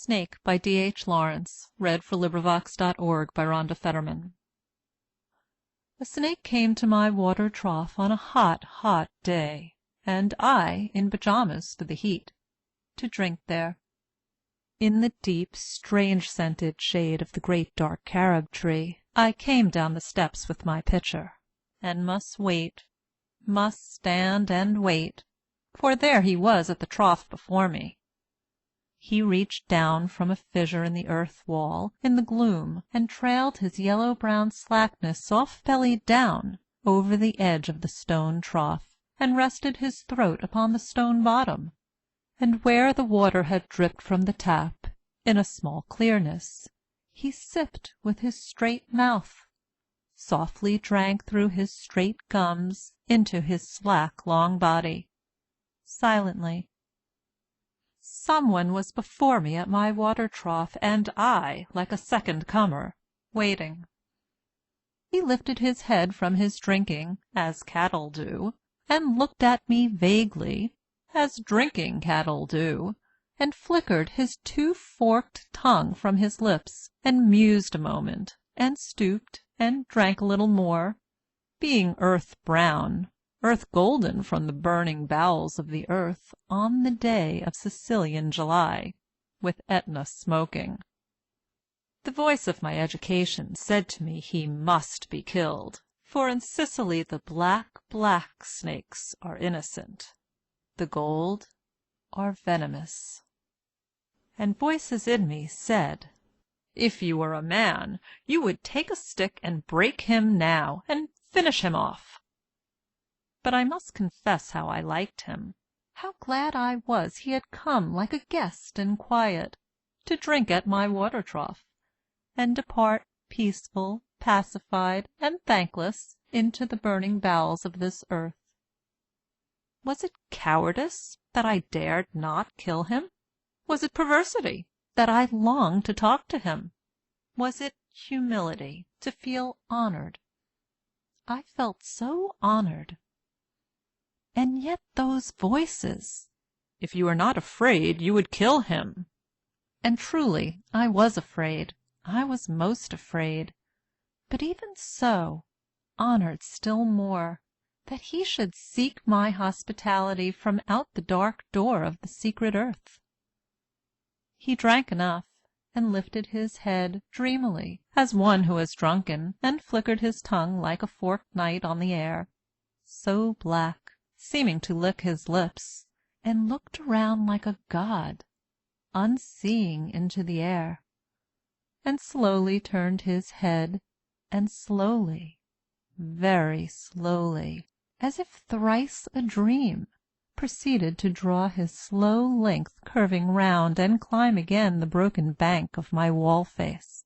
Snake by D.H. Lawrence. LibriVox.org. A snake came to my water trough on a hot, hot day, and I, in pajamas for the heat, to drink there. In the deep, strange-scented shade of the great dark carob tree, I came down the steps with my pitcher, and must stand and wait, for there he was at the trough before me. He reached down from a fissure in the earth wall in the gloom and trailed his yellow-brown slackness soft-bellied down over the edge of the stone trough, and rested his throat upon the stone bottom, and where the water had dripped from the tap, in a small clearness, he sipped with his straight mouth, softly drank through his straight gums into his slack long body, silently. Someone was before me at my water trough, and I, like a second comer, waiting. He lifted his head from his drinking, as cattle do, and looked at me vaguely, as drinking cattle do, and flickered his two-forked tongue from his lips, and mused a moment, and stooped, and drank a little more, being earth-brown, earth-golden from the burning bowels of the earth on the day of Sicilian July, with Etna smoking. The voice of my education said to me he must be killed, for in Sicily the black, black snakes are innocent, the gold are venomous. And voices in me said, if you were a man, you would take a stick and break him now, and finish him off. But I must confess how I liked him, how glad I was he had come like a guest in quiet, to drink at my water trough, and depart peaceful, pacified, and thankless into the burning bowels of this earth. Was it cowardice that I dared not kill him? Was it perversity that I longed to talk to him? Was it humility to feel honored? I felt so honored. And yet those voices, if you were not afraid, you would kill him. And truly I was afraid, I was most afraid, but even so, honored still more, that he should seek my hospitality from out the dark door of the secret earth. He drank enough, and lifted his head dreamily, as one who has drunken, and flickered his tongue like a forked knight on the air, so black, seeming to lick his lips, and looked around like a god, unseeing into the air, and slowly turned his head, and slowly, very slowly, as if thrice a dream, proceeded to draw his slow length curving round and climb again the broken bank of my wall-face.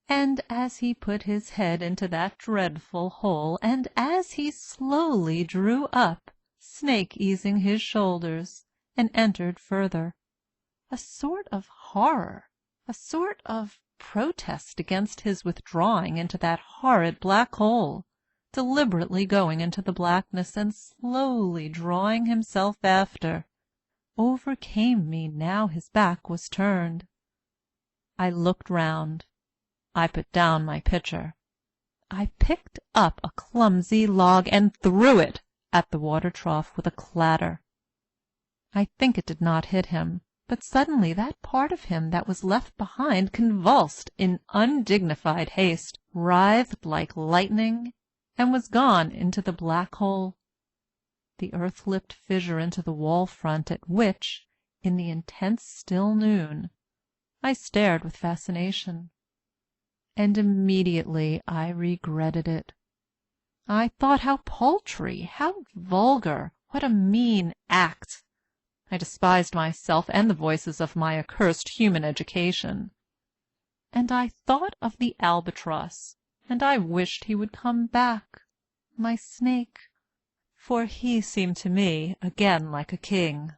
And as he put his head into that dreadful hole, and as he slowly drew up, Snake easing his shoulders, and entered further, a sort of horror, a sort of protest against his withdrawing into that horrid black hole, deliberately going into the blackness and slowly drawing himself after, overcame me now his back was turned. I looked round. I put down my pitcher. I picked up a clumsy log and threw it at the water trough with a clatter. I think it did not hit him, but suddenly that part of him that was left behind convulsed in undignified haste, writhed like lightning, and was gone into the black hole, the earth-lipped fissure into the wall front at which, in the intense still noon, I stared with fascination. And immediately I regretted it. I thought how paltry, how vulgar, what a mean act. I despised myself and the voices of my accursed human education. And I thought of the albatross, and I wished he would come back, my snake, for he seemed to me again like a king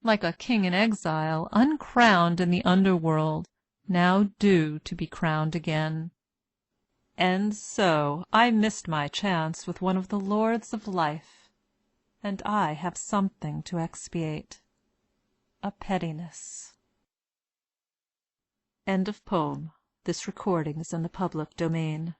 in exile, uncrowned in the underworld, now due to be crowned again. And so I missed my chance with one of the lords of life, and I have something to expiate, a pettiness. End of poem. This recording is in the public domain.